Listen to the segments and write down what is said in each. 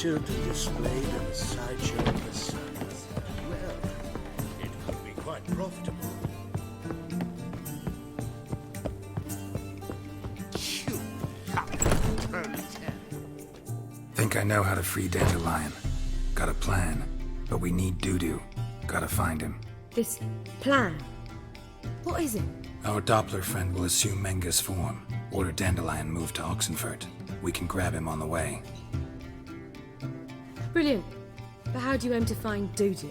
children displayed in the sideshow of the sun. Well, it could be quite profitable. Think I know how to free Dandelion. Got a plan, but we need Dudu. Gotta find him. This plan? What is it? Our Doppler friend will assume Menge's form. Order Dandelion moved to Oxenfurt. We can grab him on the way. Brilliant. But how do you aim to find Dudu?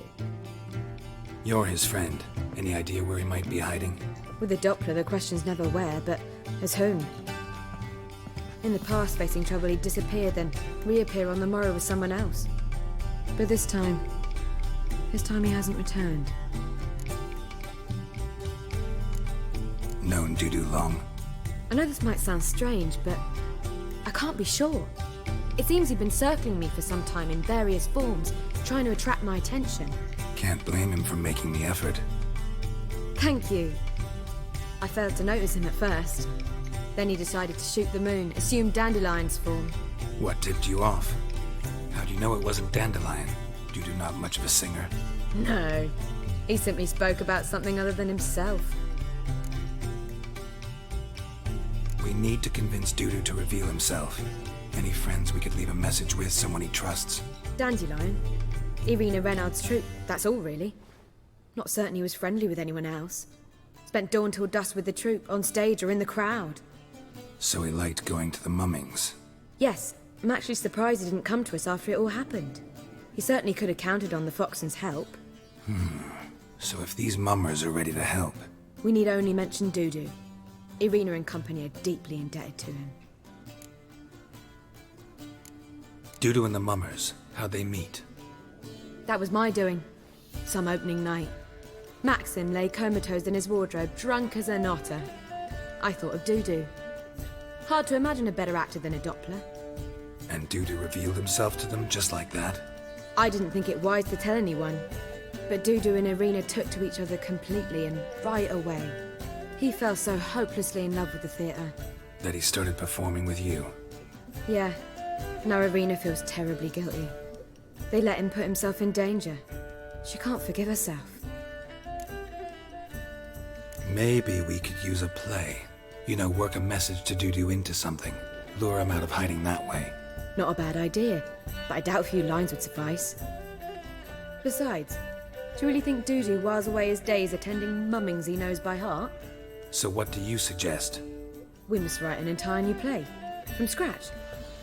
You're his friend. Any idea where he might be hiding? With a Doppler, the question's never where, but as whom? In the past, facing trouble, he'd disappear, then reappear on the morrow with someone else. But this time he hasn't returned. Known Dudu long? I know this might sound strange, but I can't be sure. It seems he'd been circling me for some time in various forms, trying to attract my attention. Can't blame him for making the effort. Thank you. I failed to notice him at first. Then he decided to shoot the moon, assume Dandelion's form. What tipped you off? How do you know it wasn't Dandelion? Dudu not much of a singer. No, he simply spoke about something other than himself. We need to convince Dudu to reveal himself. Any friends we could leave a message with, someone he trusts? Dandelion? Irina Renard's troupe, that's all really. Not certain he was friendly with anyone else. Spent dawn till dusk with the troupe, on stage or in the crowd. So he liked going to the mummings? Yes, I'm actually surprised he didn't come to us after it all happened. He certainly could have counted on the Foxen's help. So if these mummers are ready to help... We need only mention Dudu. Irina and company are deeply indebted to him. Dudu and the mummers, how'd they meet? That was my doing. Some opening night. Maxim lay comatose in his wardrobe, drunk as an otter. I thought of Dudu. Hard to imagine a better actor than a Doppler. And Dudu revealed himself to them just like that? I didn't think it wise to tell anyone. But Dudu and Irina took to each other completely and right away. He fell so hopelessly in love with the theatre. That he started performing with you? Yeah. Now Irina feels terribly guilty. They let him put himself in danger. She can't forgive herself. Maybe we could use a play. You know, work a message to Dudu into something. Lure him out of hiding that way. Not a bad idea, but I doubt a few lines would suffice. Besides, do you really think Dudu whiles away his days attending mummings he knows by heart? So what do you suggest? We must write an entire new play. From scratch.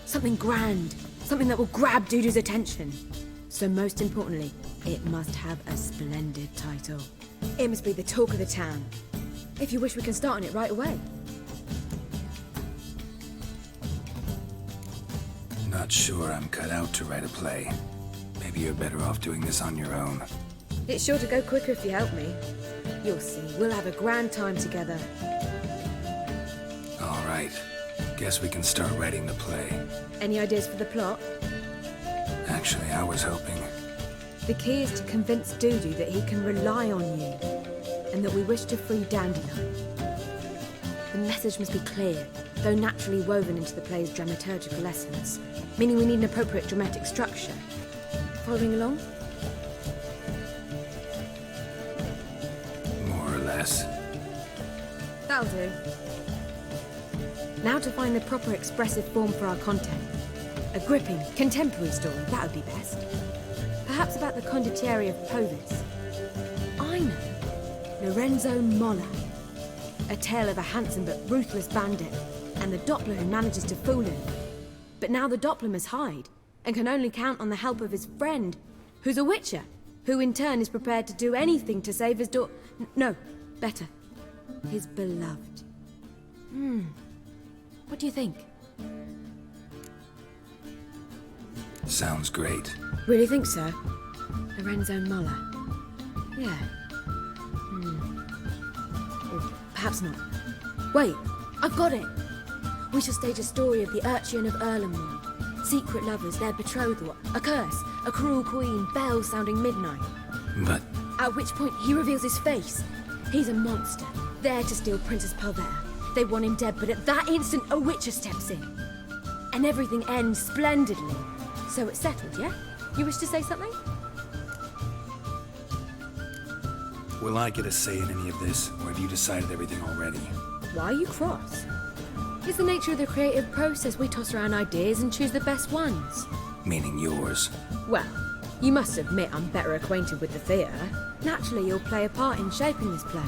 Something grand. Something that will grab Dudu's attention. So most importantly, it must have a splendid title. It must be the talk of the town. If you wish, we can start on it right away. Not sure I'm cut out to write a play. Maybe you're better off doing this on your own. It's sure to go quicker if you help me. You'll see, we'll have a grand time together. All right. Guess we can start writing the play. Any ideas for the plot? Actually, I was hoping... The key is to convince Dudu that he can rely on you, and that we wish to free Dandelion. The message must be clear, though naturally woven into the play's dramaturgical essence, meaning we need an appropriate dramatic structure. Following along? More or less. That'll do. Now to find the proper expressive form for our content. A gripping, contemporary story, that would be best. Perhaps about the condottieri of Povis. I know. Lorenzo Molla. A tale of a handsome but ruthless bandit, and the Doppler who manages to fool him. But now the Doppler must hide, and can only count on the help of his friend, who's a witcher, who in turn is prepared to do anything to save his no, better, his beloved. What do you think? Sounds great. Really think so? Lorenzo Molla. Yeah. Or perhaps not. Wait, I've got it! We shall stage a story of the Urchin of Erlenmoor. Secret lovers, their betrothal, a curse, a cruel queen, bells sounding midnight. But... At which point he reveals his face. He's a monster, there to steal Princess Palvera. They want him dead, but at that instant a witcher steps in. And everything ends splendidly. So it's settled, yeah? You wish to say something? Will I get a say in any of this, or have you decided everything already? Why are you cross? It's the nature of the creative process. We toss around ideas and choose the best ones. Meaning yours. Well, you must admit I'm better acquainted with the theatre. Naturally, you'll play a part in shaping this play.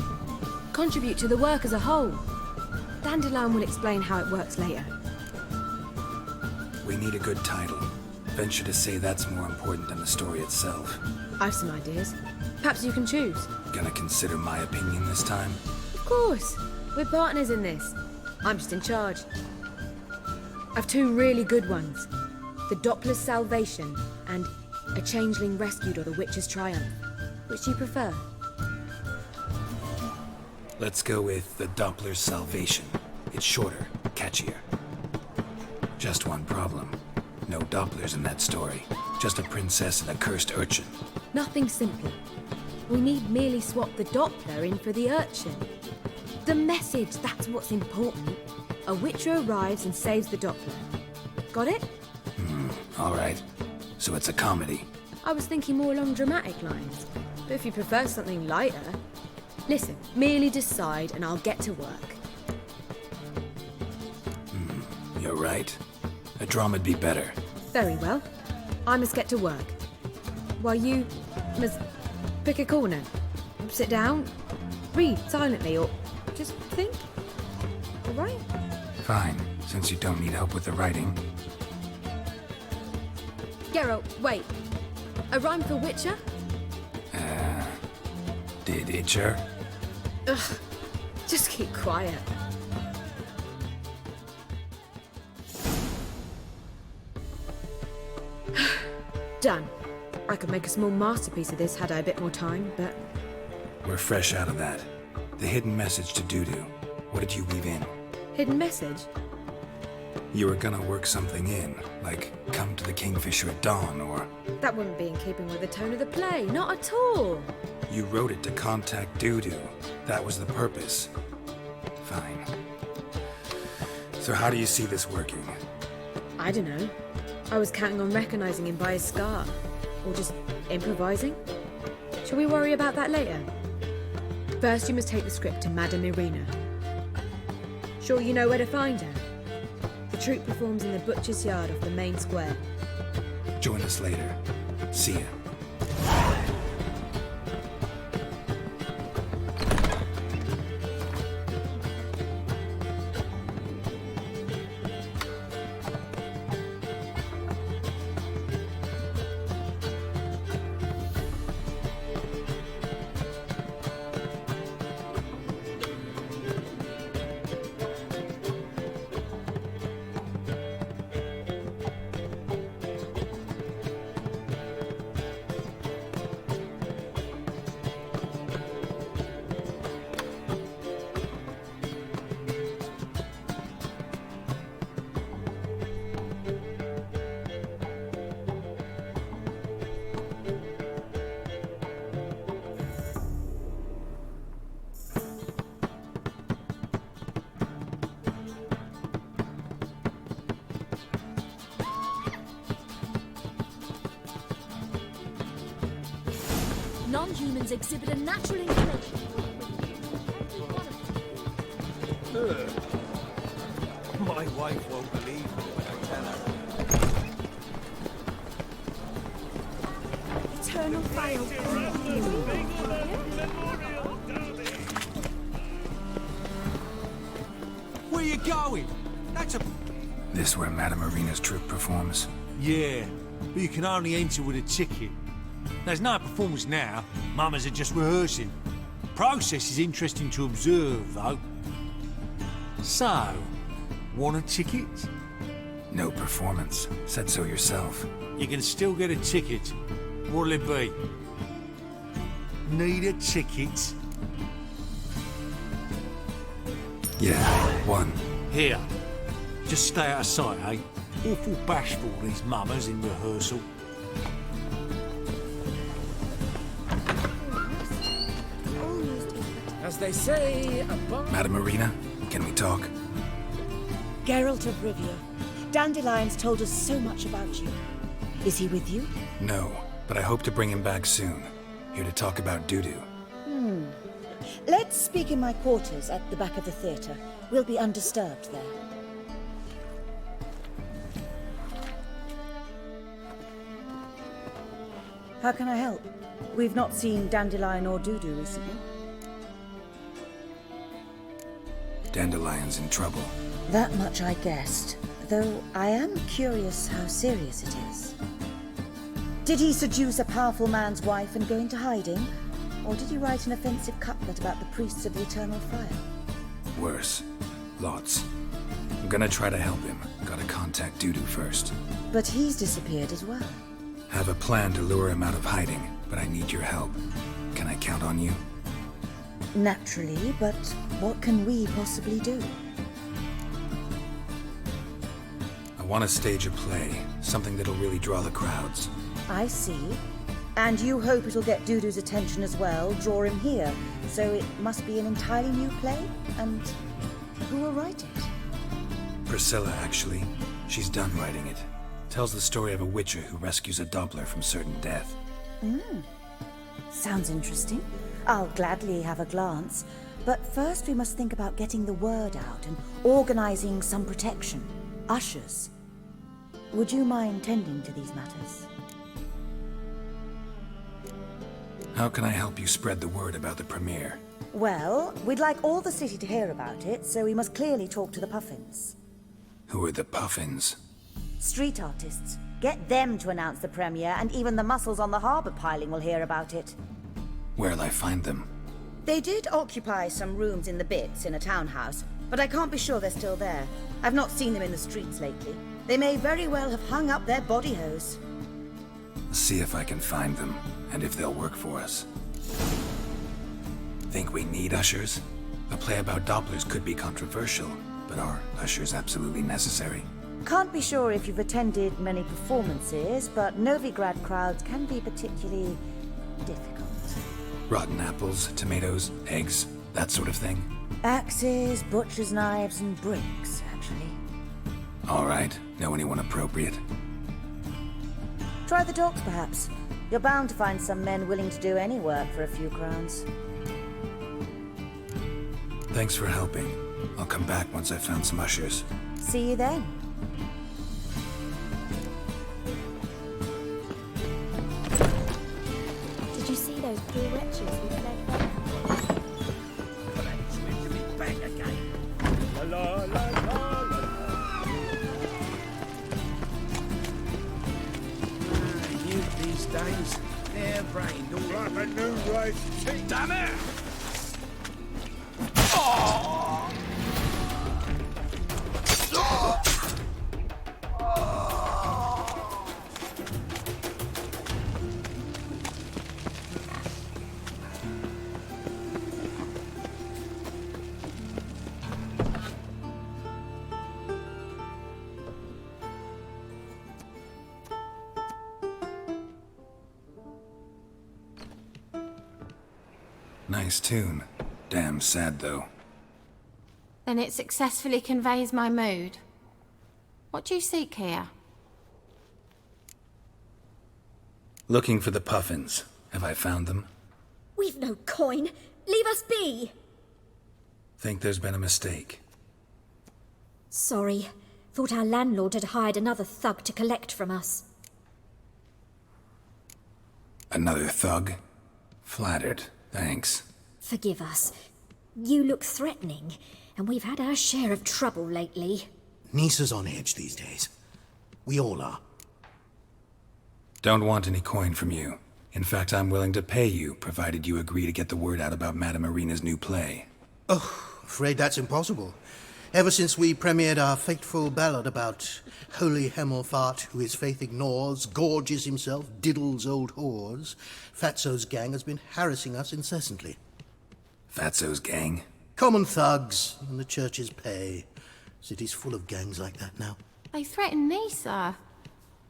Contribute to the work as a whole. Dandelion will explain how it works later. We need a good title. Venture to say that's more important than the story itself. I've some ideas. Perhaps you can choose. Gonna consider my opinion this time? Of course. We're partners in this. I'm just in charge. I've two really good ones. The Doppler's Salvation and A Changeling Rescued or the Witch's Triumph. Which do you prefer? Let's go with the Doppler's Salvation. It's shorter, catchier. Just one problem. No Dopplers in that story. Just a princess and a cursed urchin. Nothing simpler. We need merely swap the Doppler in for the urchin. The message, that's what's important. A witcher arrives and saves the Doppler. Got it? All right. So it's a comedy. I was thinking more along dramatic lines. But if you prefer something lighter... Listen, merely decide and I'll get to work. You're right. A drama'd be better. Very well. I must get to work. While you must pick a corner. Sit down, read silently, or just think. All right? Fine, since you don't need help with the writing. Geralt, wait. A rhyme for Witcher? Did Itcher? Ugh. Just keep quiet. Done. I could make a small masterpiece of this had I a bit more time, but... We're fresh out of that. The hidden message to Dudu. What did you weave in? Hidden message? You were gonna work something in, like come to the Kingfisher at dawn, or... That wouldn't be in keeping with the tone of the play, not at all. You wrote it to contact Dudu. That was the purpose. Fine. So how do you see this working? I don't know. I was counting on recognizing him by his scar. Or just improvising. Shall we worry about that later? First, you must take the script to Madame Irina. Sure you know where to find her? The troupe performs in the butcher's yard off the main square. Join us later. See ya. Non-humans exhibit a natural inclination. My wife won't believe me when I tell her. Eternal fire. Where you going? That's a... This where Madame Irina's troupe performs? Yeah, but you can only enter with a ticket. There's no performance now. Mamas are just rehearsing. Process is interesting to observe, though. So, want a ticket? No performance. Said so yourself. You can still get a ticket. What'll it be? Need a ticket? Yeah, one. Here. Just stay out of sight, eh? Awful bashful, these mamas in rehearsal. As they say, Madame Irina, can we talk? Geralt of Rivia, Dandelion's told us so much about you. Is he with you? No, but I hope to bring him back soon. Here to talk about Dudu. Let's speak in my quarters at the back of the theatre. We'll be undisturbed there. How can I help? We've not seen Dandelion or Dudu recently. Dandelion's in trouble. That much I guessed, though I am curious how serious it is. Did he seduce a powerful man's wife and go into hiding? Or did he write an offensive couplet about the priests of the eternal fire? Worse. Lots. I'm gonna try to help him. Gotta contact Dudu first. But he's disappeared as well. Have a plan to lure him out of hiding, but I need your help. Can I count on you? Naturally, but what can we possibly do? I want to stage a play, something that'll really draw the crowds. I see. And you hope it'll get Dudu's attention as well, draw him here. So it must be an entirely new play? And who will write it? Priscilla, actually. She's done writing it. Tells the story of a witcher who rescues a doppler from certain death. Sounds interesting. I'll gladly have a glance. But first we must think about getting the word out and organizing some protection. Ushers. Would you mind tending to these matters? How can I help you spread the word about the premiere? Well, we'd like all the city to hear about it, so we must clearly talk to the Puffins. Who are the Puffins? Street artists. Get them to announce the premiere, and even the muscles on the harbour piling will hear about it. Where'll I find them? They did occupy some rooms in the Bits in a townhouse, but I can't be sure they're still there. I've not seen them in the streets lately. They may very well have hung up their body hose. See if I can find them, and if they'll work for us. Think we need ushers? A play about Dopplers could be controversial, but are ushers absolutely necessary? Can't be sure if you've attended many performances, but Novigrad crowds can be particularly difficult. Rotten apples, tomatoes, eggs, that sort of thing? Axes, butcher's knives, and bricks, actually. All right, know anyone appropriate? Try the docks, perhaps. You're bound to find some men willing to do any work for a few crowns. Thanks for helping. I'll come back once I've found some ushers. See you then. Did you see those poor wretches we fled from? It's meant to be back again. La la la la la. Youth these days, they're brained all like a new rice tea. Damn it! Nice tune. Damn sad, though. Then it successfully conveys my mood. What do you seek here? Looking for the Puffins. Have I found them? We've no coin. Leave us be. Think there's been a mistake. Sorry. Thought our landlord had hired another thug to collect from us. Another thug? Flattered. Thanks. Forgive us. You look threatening, and we've had our share of trouble lately. Nisa's on edge these days. We all are. Don't want any coin from you. In fact, I'm willing to pay you, provided you agree to get the word out about Madame Irina's new play. Oh, afraid that's impossible. Ever since we premiered our fateful ballad about holy Hemelfart, who his faith ignores, gorges himself, diddles old whores, Fatso's gang has been harassing us incessantly. Fatso's gang? Common thugs in the church's pay. City's full of gangs like that now. They threatened Nisa.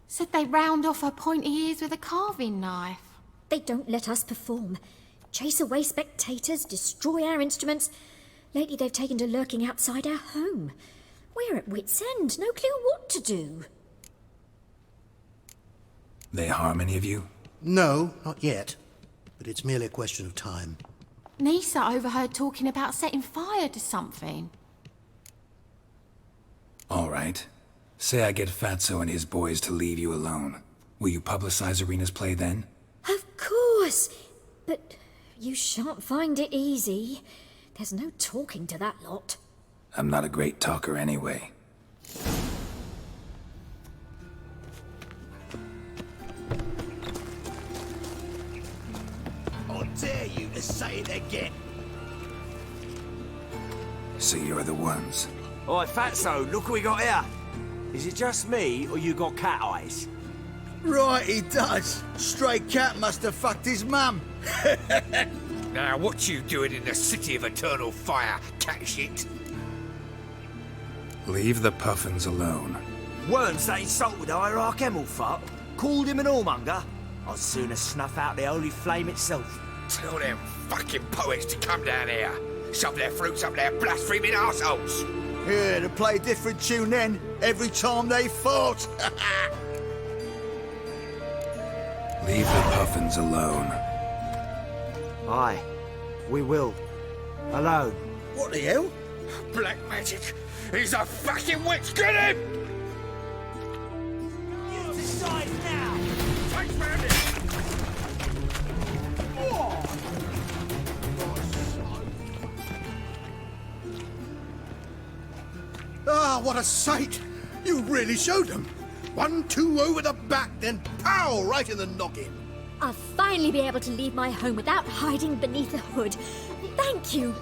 Said they'd round off her pointy ears with a carving knife. They don't let us perform. Chase away spectators, destroy our instruments. Lately they've taken to lurking outside our home. We're at wit's end, no clue what to do. They harm any of you? No, not yet. But it's merely a question of time. Nisa overheard talking about setting fire to something. All right. Say I get Fatso and his boys to leave you alone. Will you publicize Arena's play then? Of course! But you shan't find it easy. There's no talking to that lot. I'm not a great talker anyway. I dare you to say it again. So you're the ones. Oi, Fatso, look what we got here. Is it just me, or you got cat eyes? Right, he does. Stray cat must have fucked his mum. Now, what you doing in the city of eternal fire, cat shit? Leave the puffins alone. Worms that insulted Hierarch Emelfart, called him an whoremonger. I'd sooner snuff out the holy flame itself. Tell them fucking poets to come down here. Shove their fruits up their blaspheming arseholes. Yeah, to play a different tune then, every time they fought. Leave the puffins alone. Aye, we will. Alone. What the hell? Black magic. He's a fucking witch. Get him! You decide now! Take round it! Ah, what a sight! You really showed them. 1-2 over the back, then pow! Right in the noggin. I'll finally be able to leave my home without hiding beneath a hood. Thank you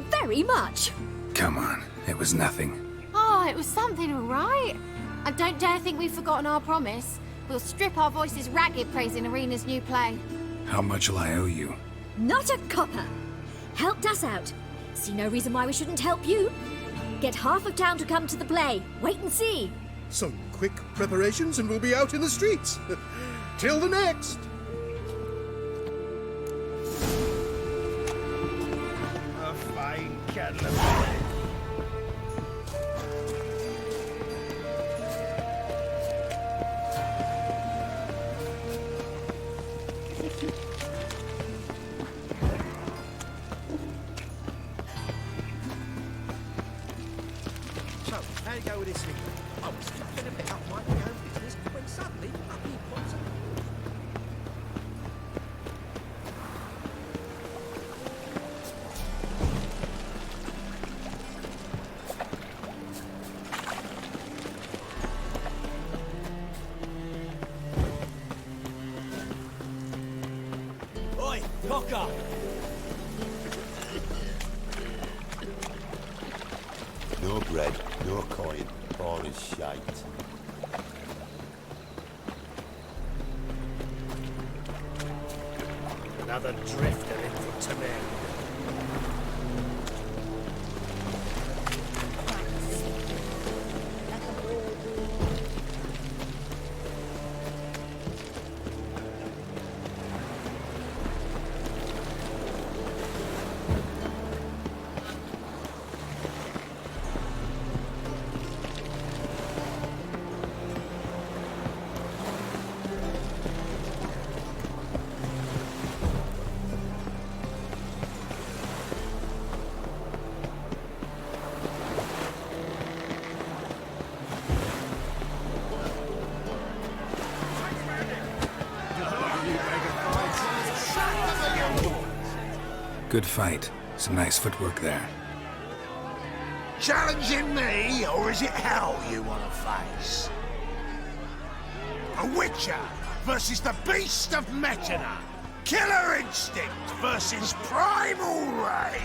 very much. Come on, it was nothing. Oh, it was something, all right. I don't dare think we've forgotten our promise. We'll strip our voices ragged praising Arena's new play. How much will I owe you? Not a copper. Helped us out. See no reason why we shouldn't help you. Get half of town to come to the play. Wait and see. Some quick preparations and we'll be out in the streets. Till the next. A fine kettle of fish. So, how you go with this thing? I was fucking a bit up my own business when suddenly up he pops up. Oi, cocker! No bread, no coin, all is shite. Another drifter in for Tamer. Good fight. Some nice footwork there. Challenging me, or is it hell you want to face? A Witcher versus the Beast of Metina. Killer instinct versus primal rage.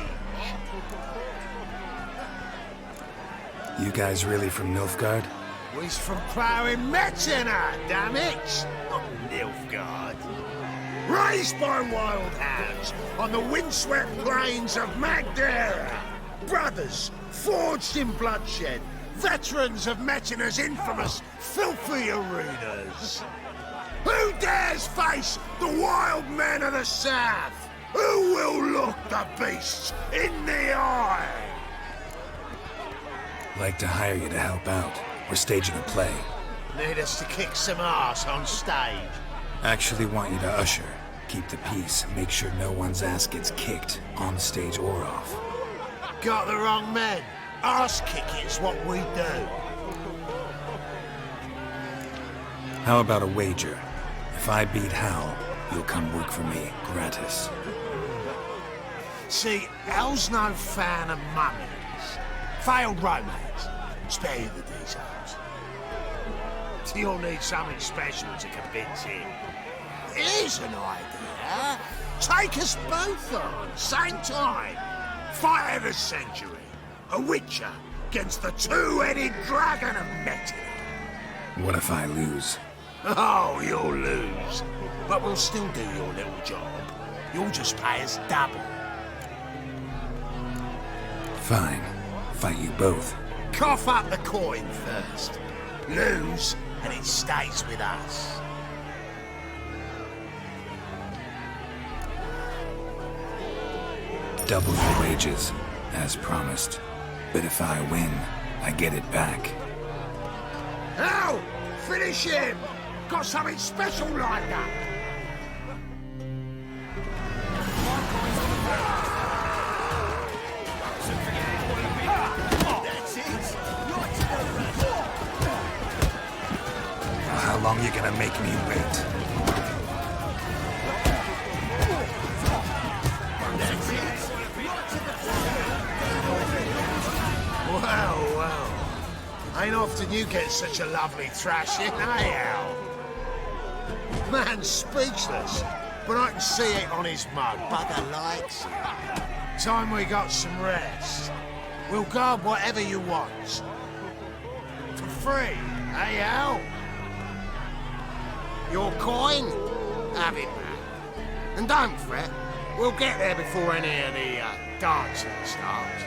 You guys really from Nilfgaard? We's from ploughing Metina, damn it! Not Nilfgaard. Raised by wild hounds on the windswept plains of Magdera. Brothers forged in bloodshed. Veterans of Metina's infamous filthy arenas. Who dares face the wild men of the south? Who will look the beasts in the eye? Like to hire you to help out. We're staging a play. Need us to kick some ass on stage. Actually want you to usher. Keep the peace. Make sure no one's ass gets kicked, on stage or off. Got the wrong men. Ass kicking's what we do. How about a wager? If I beat Hal, you'll come work for me, gratis. See, Hal's no fan of mummies. Failed romance. Spare you the details. You'll need something special to convince him. Here's an idea. Take us both on, same time. Fight of the century. A witcher against the two-headed dragon of Menge. What if I lose? Oh, you'll lose. But we'll still do your little job. You'll just pay us double. Fine. Fight you both. Cough up the coin first. Lose, and it stays with us. Double your wages, as promised. But if I win, I get it back. Now, finish him! Got something special lined up! How long you gonna make me wait? Well. Ain't often you get such a lovely thrashing, eh, Al? Man's speechless, but I can see it on his mug. Bugger likes it. Time we got some rest. We'll guard whatever you want. For free, eh, Al? Your coin? Have it back. And don't fret, we'll get there before any of the dancing starts.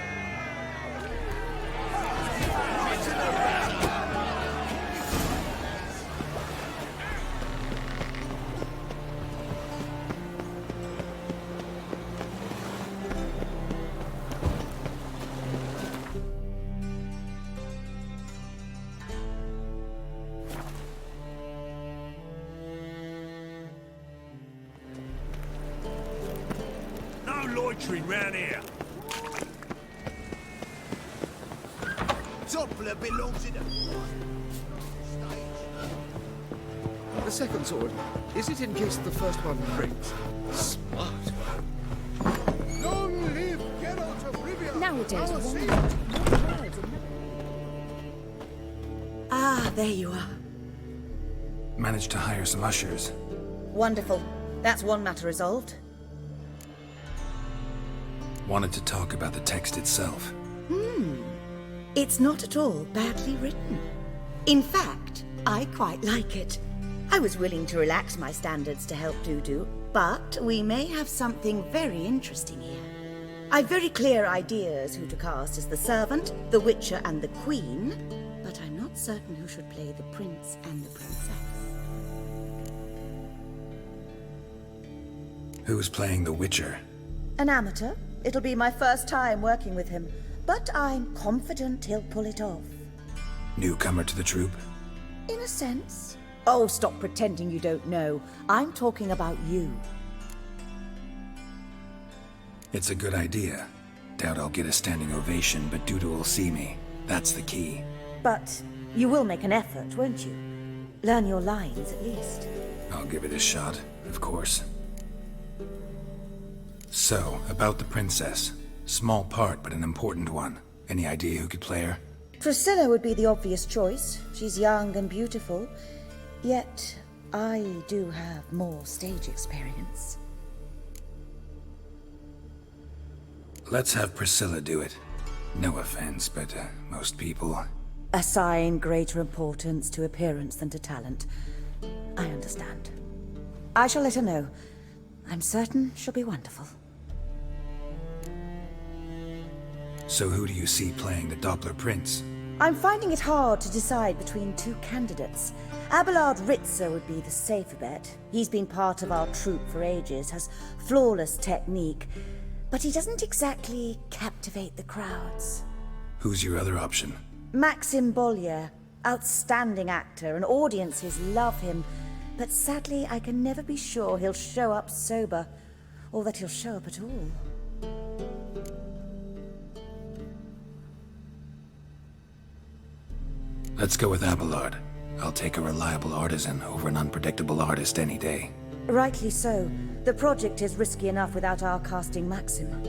Loitering round here. Doppler belongs in The second sword, is it in case the first one breaks? Smart. Long live Geralt of Rivia! Nowadays, our one savior. word, more words Ah, there you are. Managed to hire some ushers. Wonderful. That's one matter resolved. Wanted to talk about the text itself. It's not at all badly written. In fact, I quite like it. I was willing to relax my standards to help Dudu, but we may have something very interesting here. I've very clear ideas who to cast as the servant, the witcher, and the queen, but I'm not certain who should play the prince and the princess. Who's playing the Witcher? An amateur. It'll be my first time working with him, but I'm confident he'll pull it off. Newcomer to the troupe? In a sense. Oh, stop pretending you don't know. I'm talking about you. It's a good idea. Doubt I'll get a standing ovation, but Dudu will see me. That's the key. But you will make an effort, won't you? Learn your lines, at least. I'll give it a shot, of course. So, about the princess. Small part, but an important one. Any idea who could play her? Priscilla would be the obvious choice. She's young and beautiful. Yet, I do have more stage experience. Let's have Priscilla do it. No offense, but most people... Assign greater importance to appearance than to talent. I understand. I shall let her know. I'm certain she'll be wonderful. So who do you see playing the Doppler Prince? I'm finding it hard to decide between two candidates. Abelard Ritzer would be the safer bet. He's been part of our troupe for ages, has flawless technique, but he doesn't exactly captivate the crowds. Who's your other option? Maxim Bollier. Outstanding actor, and audiences love him. But sadly, I can never be sure he'll show up sober, or that he'll show up at all. Let's go with Abelard. I'll take a reliable artisan over an unpredictable artist any day. Rightly so. The project is risky enough without our casting Maxim.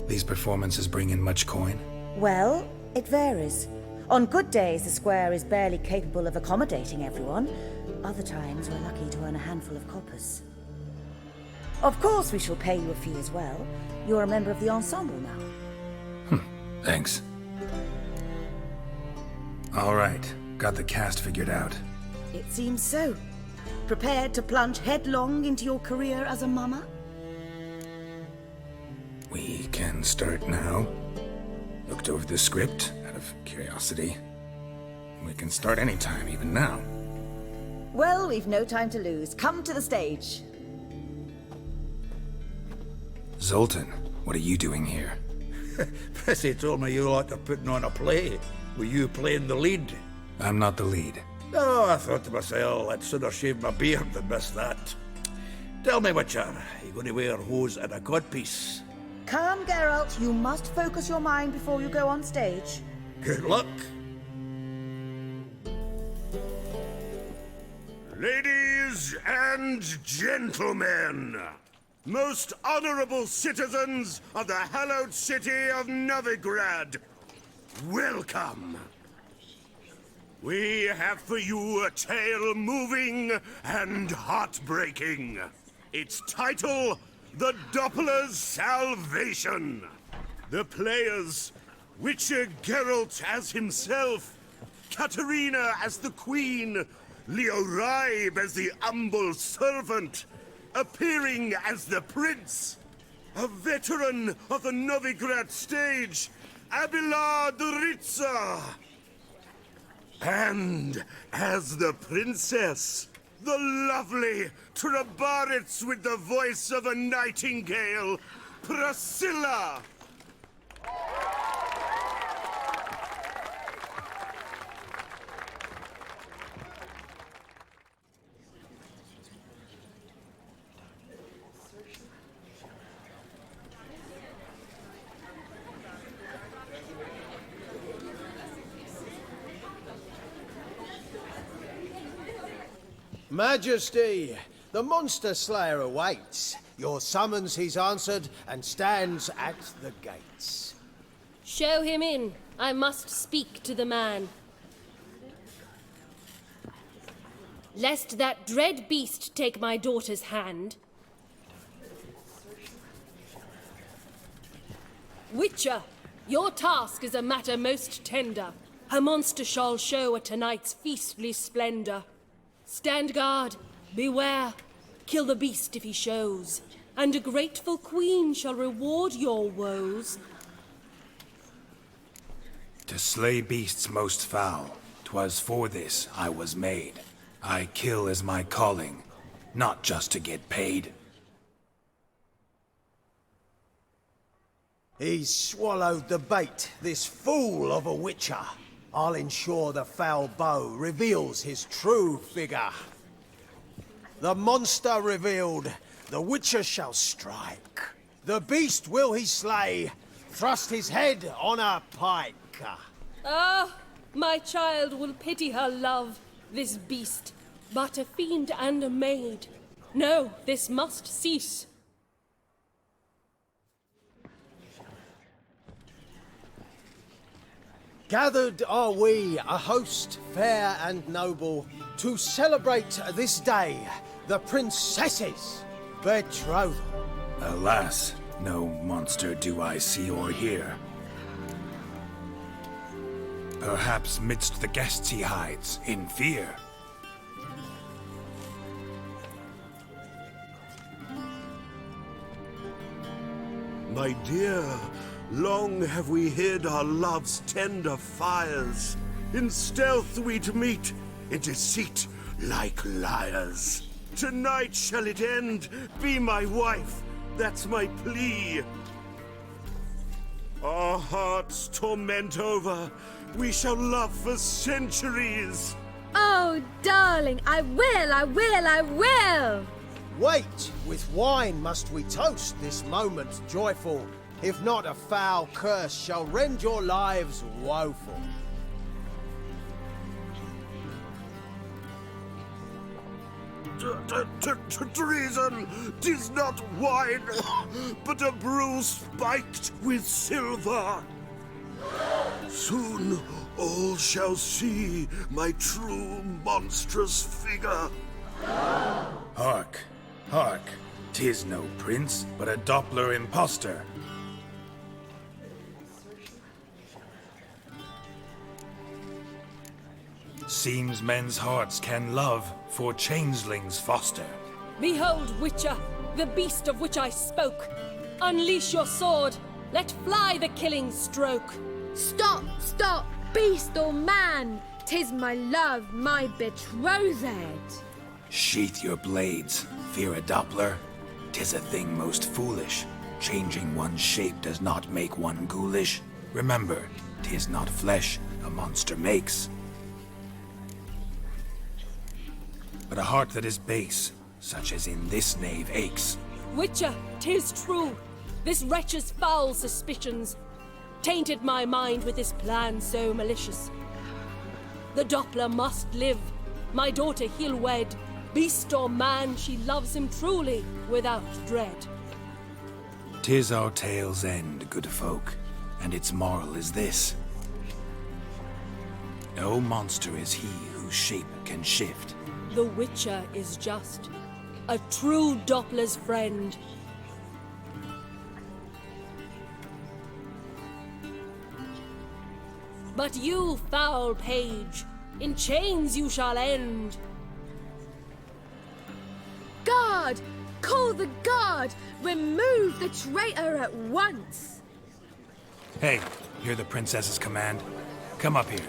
These performances bring in much coin? Well, it varies. On good days, the square is barely capable of accommodating everyone. Other times, we're lucky to earn a handful of coppers. Of course, we shall pay you a fee as well. You're a member of the ensemble now. Thanks. All right, got the cast figured out. It seems so. Prepared to plunge headlong into your career as a mama? We can start now. Looked over the script, out of curiosity. We can start anytime, even now. Well, we've no time to lose. Come to the stage. Zoltan, what are you doing here? Prissy told me you like to putting on a play. Were you playing the lead? I'm not the lead. Oh, I thought to myself, I'd sooner shave my beard than miss that. Tell me, Witcher, are you going to wear hose and a codpiece? Calm, Geralt. You must focus your mind before you go on stage. Good luck. Ladies and gentlemen, most honorable citizens of the hallowed city of Novigrad, welcome. We have for you a tale moving and heartbreaking. Its title, The Doppler's Salvation. The players, Witcher Geralt as himself, Katerina as the queen, Leo Raib as the humble servant, appearing as the prince, a veteran of the Novigrad stage, Abelard Ritza. And as the princess, the lovely Trabaritz with the voice of a nightingale, Priscilla. Majesty, the monster slayer awaits. Your summons he's answered and stands at the gates. Show him in. I must speak to the man. Lest that dread beast take my daughter's hand. Witcher, your task is a matter most tender. Her monster shall show at tonight's feastly splendor. Stand guard, beware, kill the beast if he shows, and a grateful queen shall reward your woes. To slay beasts most foul, 'twas for this I was made. I kill as my calling, not just to get paid. He's swallowed the bait, this fool of a witcher. I'll ensure the foul bow reveals his true figure. The monster revealed, the witcher shall strike. The beast will he slay, thrust his head on a pike. Ah, my child will pity her love, this beast, but a fiend and a maid. No, this must cease. Gathered are we, a host fair and noble, to celebrate this day, the princess's betrothal. Alas, no monster do I see or hear. Perhaps midst the guests he hides, in fear. My dear, long have we hid our love's tender fires. In stealth we'd meet, in deceit like liars. Tonight shall it end, be my wife, that's my plea. Our hearts torment over, we shall love for centuries. Oh, darling, I will! Wait, with wine must we toast this moment joyful. If not, a foul curse shall rend your lives woeful. Treason! 'Tis not wine, but a brew spiked with silver. Soon all shall see my true monstrous figure. Hark, hark. 'Tis no prince, but a doppler impostor. Seems men's hearts can love, for changelings foster. Behold, Witcher, the beast of which I spoke. Unleash your sword. Let fly the killing stroke. Stop, stop, beast or man! 'Tis my love, my betrothed. Sheath your blades, fear a doppler. 'Tis a thing most foolish. Changing one's shape does not make one ghoulish. Remember, 'tis not flesh a monster makes, but a heart that is base, such as in this knave aches. Witcher, 'tis true. This wretch's foul suspicions tainted my mind with this plan so malicious. The doppler must live. My daughter he'll wed. Beast or man, she loves him truly, without dread. 'Tis our tale's end, good folk, and its moral is this. No monster is he whose shape can shift. The Witcher is just a true doppler's friend. But you, foul page, in chains you shall end. Guard! Call the guard! Remove the traitor at once! Hey, hear the princess's command? Come up here.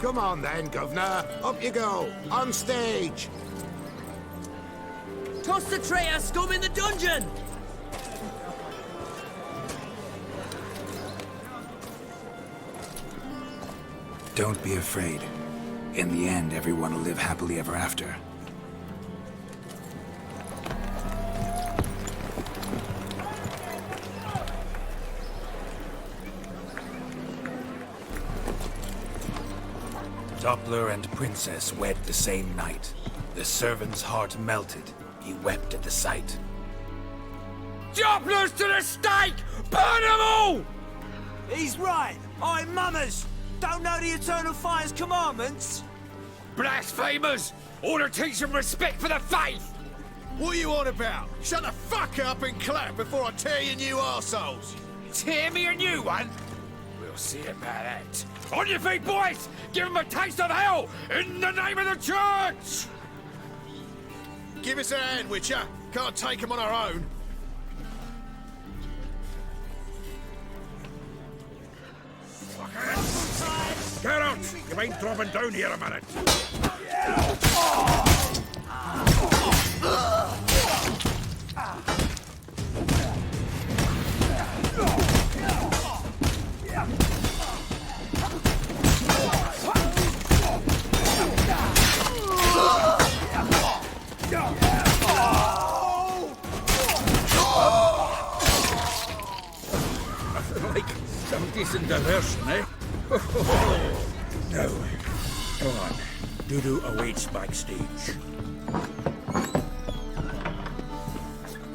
Come on then, governor. Up you go. On stage. Toss the traitor scum in the dungeon! Don't be afraid. In the end, everyone will live happily ever after. Doppler and princess wed the same night. The servant's heart melted. He wept at the sight. Dopplers to the stake! Burn them all! He's right. I'm mummers. Don't know the eternal fire's commandments? Blasphemers! Order teach them respect for the faith! What are you on about? Shut the fuck up and clap before I tear you new arseholes! Tear me a new one? We'll see about that. On your feet, boys! Give them a taste of hell in the name of the church! Give us a hand, Witcher. Can't take them on our own. Geralt, you ain't dropping down here a minute. Like some decent diversion, eh? No. Go on. Dudu awaits backstage.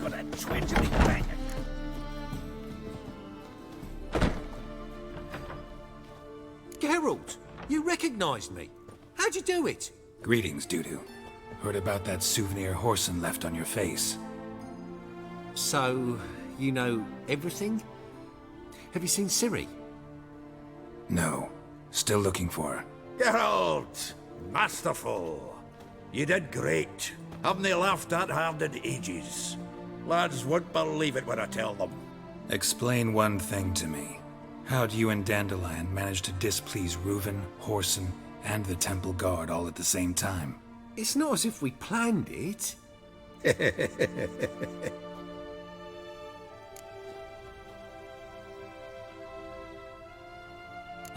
Got a twiddling bang. Geralt, you recognized me. How'd you do it? Greetings, Dudu. Heard about that souvenir Horson left on your face. So, you know everything? Have you seen Ciri? No. Still looking for her. Geralt! Masterful! You did great. Haven't they laughed that hard in ages? Lads won't believe it when I tell them. Explain one thing to me. How'd you and Dandelion manage to displease Reuven, Horson, and the Temple Guard all at the same time? It's not as if we planned it.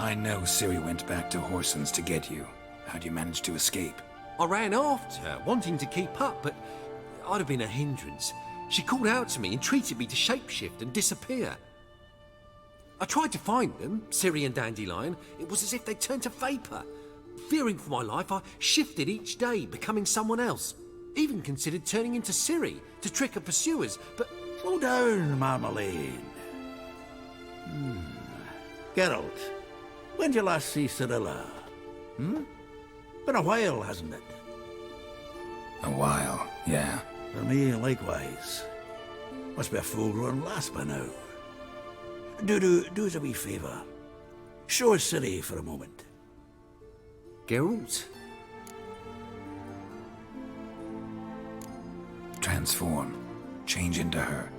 I know Ciri went back to Horson's to get you. How'd you manage to escape? I ran after her, wanting to keep up, but I'd have been a hindrance. She called out to me, entreated me to shapeshift and disappear. I tried to find them, Ciri and Dandelion. It was as if they turned to vapour. Fearing for my life, I shifted each day, becoming someone else. Even considered turning into Ciri to trick her pursuers, but... Slow down, Marmalade. Geralt, when did you last see Cirilla? Been a while, hasn't it? A while, yeah. For me, likewise. Must be a full-grown lass by now. Do us a wee favour. Show us Ciri for a moment. Geralt? Transform. Change into her.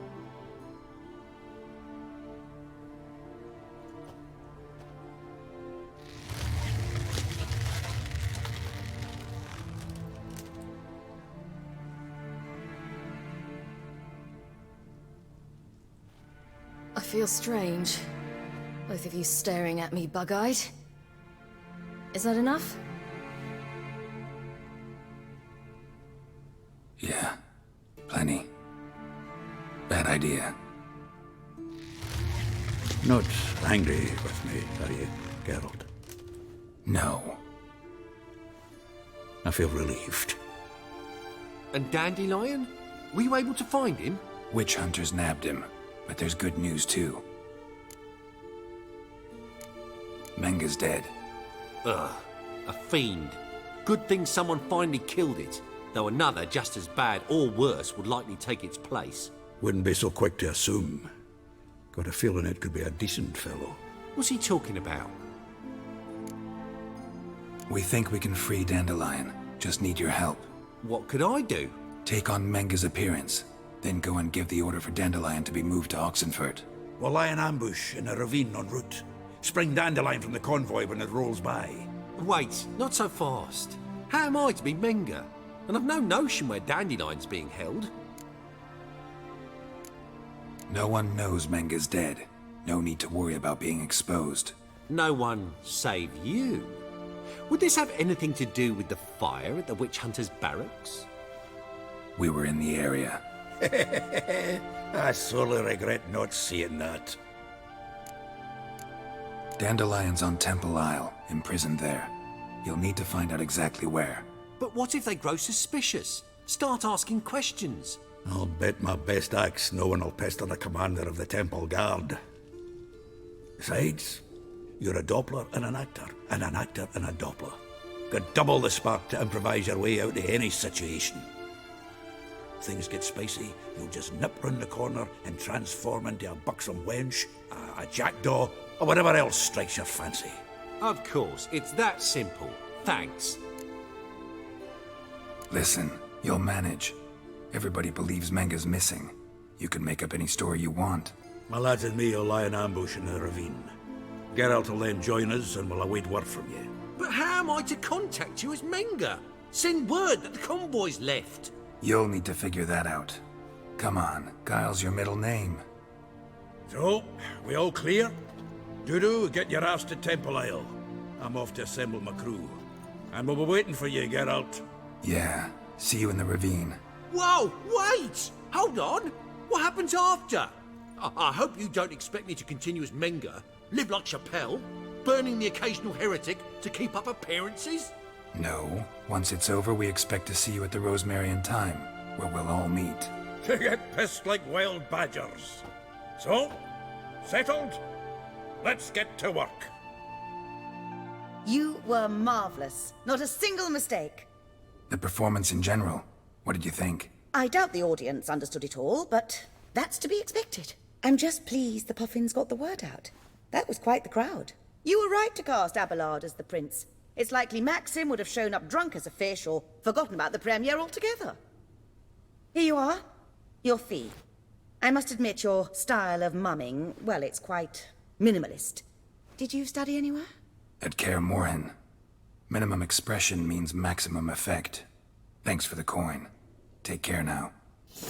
I feel strange. Both of you staring at me bug-eyed. Is that enough? Yeah. Plenty. Bad idea. Not angry with me, are you, Geralt? No. I feel relieved. And Dandelion? Were you able to find him? Witch hunters nabbed him, but there's good news too. Menge's dead. Ugh, a fiend. Good thing someone finally killed it, though another just as bad or worse would likely take its place. Wouldn't be so quick to assume. Got a feeling it could be a decent fellow. What's he talking about? We think we can free Dandelion. Just need your help. What could I do? Take on Menge's appearance, then go and give the order for Dandelion to be moved to Oxenfurt. We'll lie in ambush in a ravine en route. Spring Dandelion from the convoy when it rolls by. Wait, not so fast. How am I to be Menge? And I've no notion where Dandelion's being held. No one knows Menge's dead. No need to worry about being exposed. No one save you. Would this have anything to do with the fire at the witch hunter's barracks? We were in the area. I sorely regret not seeing that. Dandelion's on Temple Isle, imprisoned there. You'll need to find out exactly where. But what if they grow suspicious? Start asking questions? I'll bet my best axe no one will pester the commander of the Temple Guard. Besides, you're a doppler and an actor and a doppler. Got double the spark to improvise your way out of any situation. Things get spicy, you'll just nip round the corner and transform into a buxom wench, a jackdaw, or whatever else strikes your fancy. Of course, it's that simple. Thanks. Listen, you'll manage. Everybody believes Menge's missing. You can make up any story you want. My lads and me will lie in ambush in the ravine. Geralt will then join us and we'll await word from you. But how am I to contact you as Menge? Send word that the convoy's left. You'll need to figure that out. Come on, Guile's your middle name. So, we all clear? Dudu, get your ass to Temple Isle. I'm off to assemble my crew. And we'll be waiting for you, Geralt. Yeah, see you in the ravine. Whoa, wait! Hold on! What happens after? I hope you don't expect me to continue as Menge, live like Chappelle, burning the occasional heretic to keep up appearances? No. Once it's over, we expect to see you at the Rosemary in Time, where we'll all meet. To get pissed like wild badgers. So, settled? Let's get to work. You were marvelous. Not a single mistake. The performance in general, what did you think? I doubt the audience understood it all, but that's to be expected. I'm just pleased the Puffins got the word out. That was quite the crowd. You were right to cast Abelard as the prince. It's likely Maxim would have shown up drunk as a fish or forgotten about the premiere altogether. Here you are. Your fee. I must admit your style of mumming, well, it's quite minimalist. Did you study anywhere? At Kaer Morhen. Minimum expression means maximum effect. Thanks for the coin. Take care now.